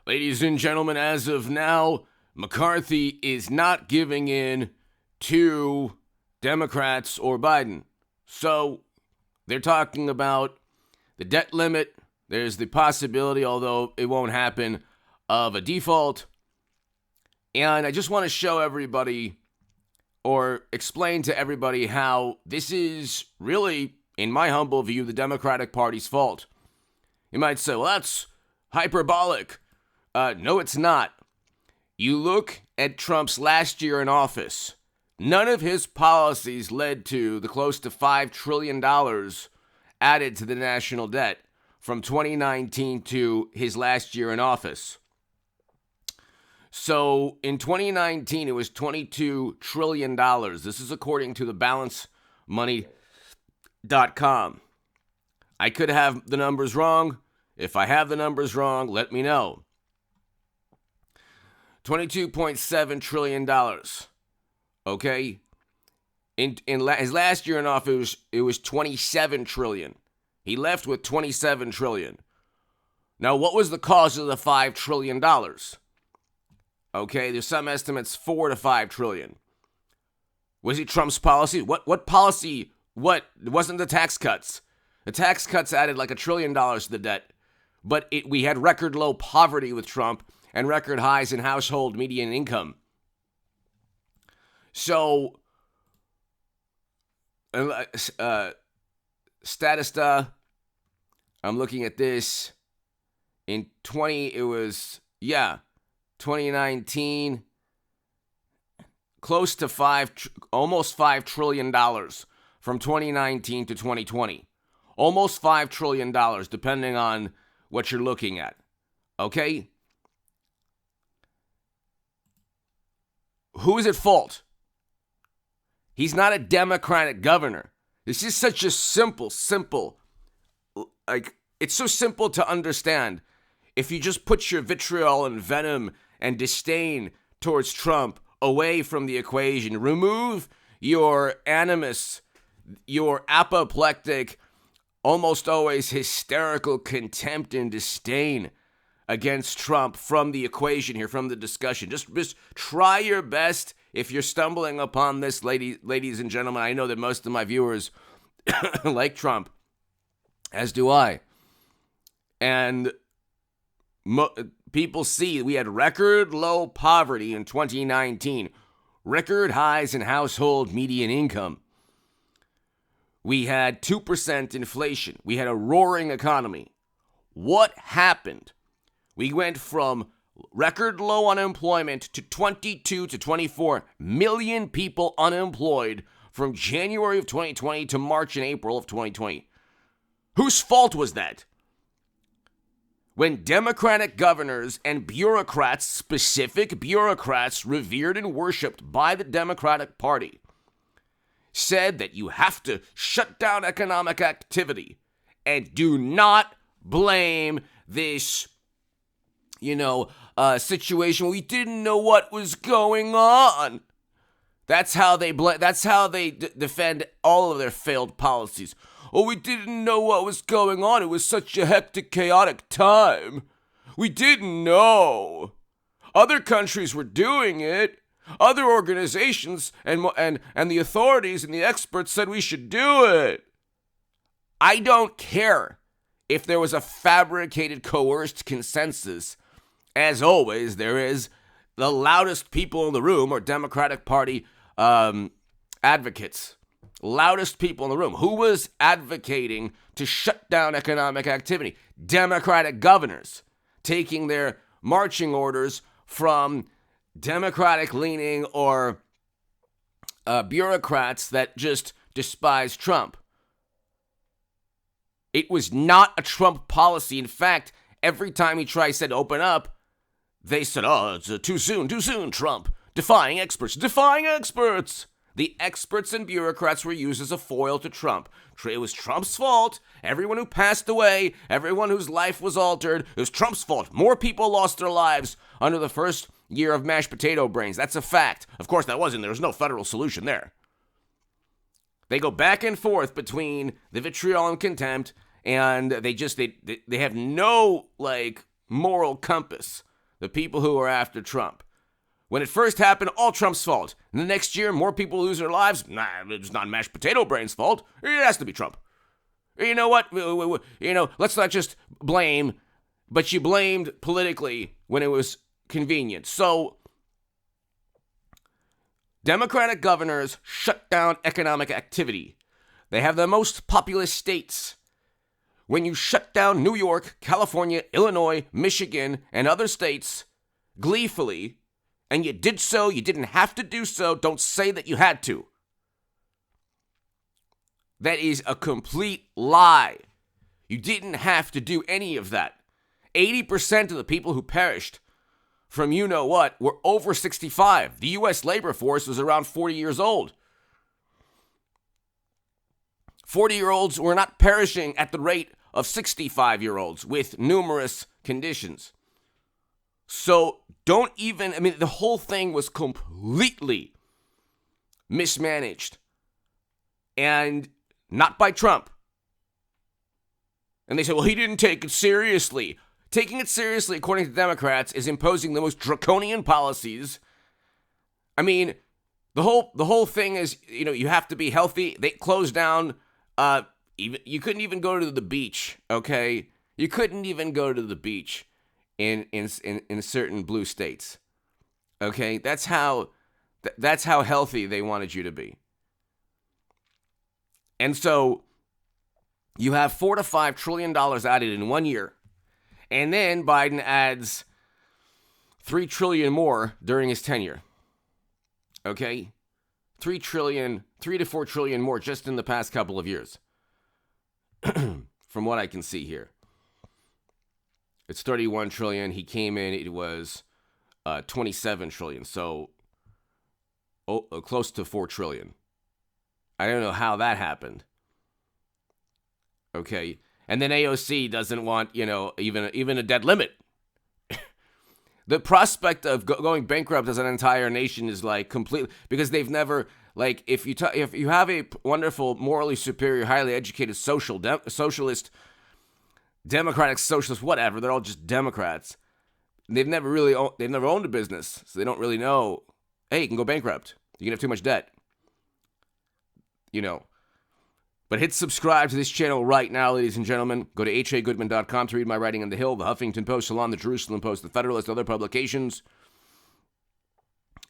Ladies and gentlemen, as of now, McCarthy is not giving in to Democrats or Biden. So they're talking about the debt limit. There's the possibility, although it won't happen, of a default. And I just want to show everybody or explain to everybody how this is really, in my humble view, the Democratic Party's fault. You might say, well, that's hyperbolic. No, it's not. You look at Trump's last year in office. None of his policies led to the close to $5 trillion added to the national debt from 2019 to his last year in office. So in 2019, it was $22 trillion. This is according to the balancemoney.com. I could have the numbers wrong. If I have the numbers wrong, let me know. $22.7 trillion. Okay? In his last year in office, it was $27 trillion. He left with $27 trillion. Now, what was the cause of the $5 trillion? Okay, there's some estimates $4 to $5 trillion. Was it Trump's policy? What policy? What? It wasn't the tax cuts. The tax cuts added like $1 trillion to the debt. But we had record low poverty with Trump and record highs in household median income. So, Statista, I'm looking at this. In 2019, close to almost $5 trillion from 2019 to 2020. Almost $5 trillion, depending on what you're looking at. Okay? Who is at fault? He's not a Democratic governor. This is such a simple, it's so simple to understand. If you just put your vitriol and venom and disdain towards Trump away from the equation, remove your animus, your apoplectic, almost always hysterical contempt and disdain against Trump from the equation here, from the discussion. Just try your best. If you're stumbling upon this, ladies and gentlemen, I know that most of my viewers like Trump, as do I. And people see we had record low poverty in 2019, record highs in household median income. We had 2% inflation. We had a roaring economy. What happened? We went from record low unemployment to 22 to 24 million people unemployed from January of 2020 to March and April of 2020. Whose fault was that? When Democratic governors and bureaucrats, specific bureaucrats revered and worshipped by the Democratic Party, said that you have to shut down economic activity and do not blame this, situation. We didn't know what was going on. That's how they defend all of their failed policies. Oh, we didn't know what was going on. It was such a hectic, chaotic time. We didn't know. Other countries were doing it. Other organizations and the authorities and the experts said we should do it. I don't care if there was a fabricated, coerced consensus. As always, there is the loudest people in the room are Democratic Party advocates. Loudest people in the room. Who was advocating to shut down economic activity? Democratic governors taking their marching orders from Democratic-leaning or bureaucrats that just despise Trump. It was not a Trump policy. In fact, every time he said open up, they said, oh, it's too soon, Trump. Defying experts. The experts and bureaucrats were used as a foil to Trump. It was Trump's fault. Everyone who passed away, everyone whose life was altered, it was Trump's fault. More people lost their lives under the first year of mashed potato brains. That's a fact. Of course, there was no federal solution there. They go back and forth between the vitriol and contempt, and they have no moral compass the people who are after Trump. When it first happened, all Trump's fault. And the next year, more people lose their lives. Nah, it's not mashed potato brain's fault. It has to be Trump. You know what? Let's not just blame, but you blamed politically when it was convenient. So, Democratic governors shut down economic activity. They have the most populous states. When you shut down New York, California, Illinois, Michigan, and other states gleefully, and you did so, you didn't have to do so, don't say that you had to. That is a complete lie. You didn't have to do any of that. 80% of the people who perished from you-know-what were over 65. The U.S. labor force was around 40 years old. 40-year-olds were not perishing at the rate of 65-year-olds with numerous conditions. So the whole thing was completely mismanaged. And not by Trump. And they say, well, he didn't take it seriously. Taking it seriously, according to Democrats, is imposing the most draconian policies. I mean, the whole thing is, you have to be healthy. They closed down. You couldn't even go to the beach. Okay, you couldn't even go to the beach in certain blue states. Okay, that's how healthy they wanted you to be. And so you have $4 to $5 trillion added in 1 year. And then Biden adds $3 trillion more during his tenure. Okay? $3 to $4 trillion more just in the past couple of years. From what I can see here. It's $31 trillion. He came in, it was $27 trillion. So close to $4 trillion. I don't know how that happened. Okay. And then AOC doesn't want, even a debt limit. The prospect of going bankrupt as an entire nation is like completely, because they've never, like, if you have a wonderful, morally superior, highly educated socialist, democratic socialist, whatever, they're all just Democrats. They've never owned a business, so they don't really know, hey, you can go bankrupt. You can have too much debt. But hit subscribe to this channel right now, ladies and gentlemen. Go to hagoodman.com to read my writing on The Hill, the Huffington Post, Salon, the Jerusalem Post, the Federalist, other publications.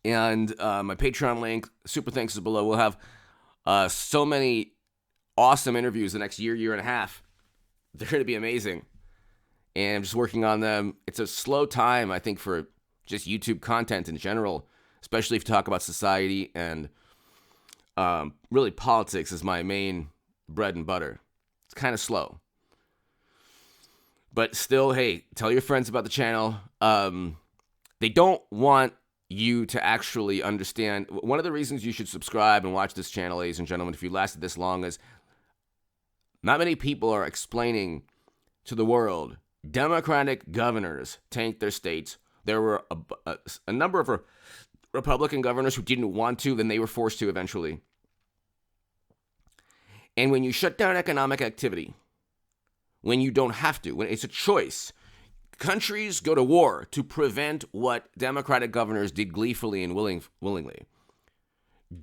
And my Patreon link, super thanks is below. We'll have so many awesome interviews the next year and a half. They're going to be amazing. And I'm just working on them. It's a slow time, I think, for just YouTube content in general, especially if you talk about society and really politics is my main bread and butter. It's kind of slow. But still, hey, tell your friends about the channel. They don't want you to actually understand. One of the reasons you should subscribe and watch this channel, ladies and gentlemen, if you lasted this long, is not many people are explaining to the world. Democratic governors tanked their states. There were a number of Republican governors who didn't want to, then they were forced to eventually. And when you shut down economic activity, when you don't have to, when it's a choice, countries go to war to prevent what Democratic governors did gleefully and willingly.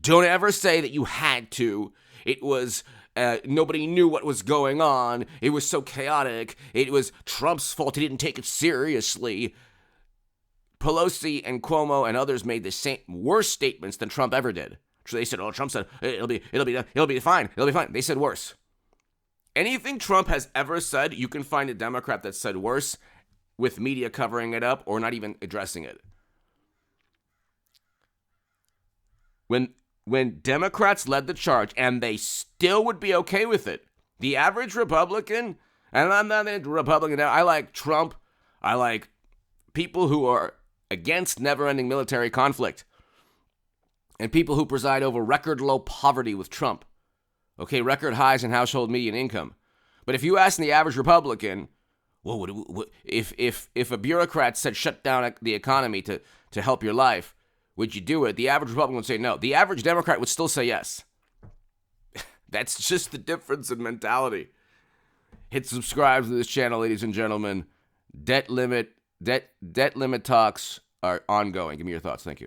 Don't ever say that you had to. It was, nobody knew what was going on. It was so chaotic. It was Trump's fault. He didn't take it seriously. Pelosi and Cuomo and others made the same worse statements than Trump ever did. So they said, "Oh, Trump said it'll be fine. It'll be fine." They said worse. Anything Trump has ever said, you can find a Democrat that said worse, with media covering it up or not even addressing it. When Democrats led the charge, and they still would be okay with it, the average Republican, and I'm not a Republican now. I like Trump. I like people who are against never-ending military conflict. And people who preside over record low poverty with Trump. Okay, record highs in household median income. But if you ask the average Republican, well, if a bureaucrat said shut down the economy to help your life, would you do it? The average Republican would say no. The average Democrat would still say yes. That's just the difference in mentality. Hit subscribe to this channel, ladies and gentlemen. Debt limit debt limit talks are ongoing. Give me your thoughts. Thank you.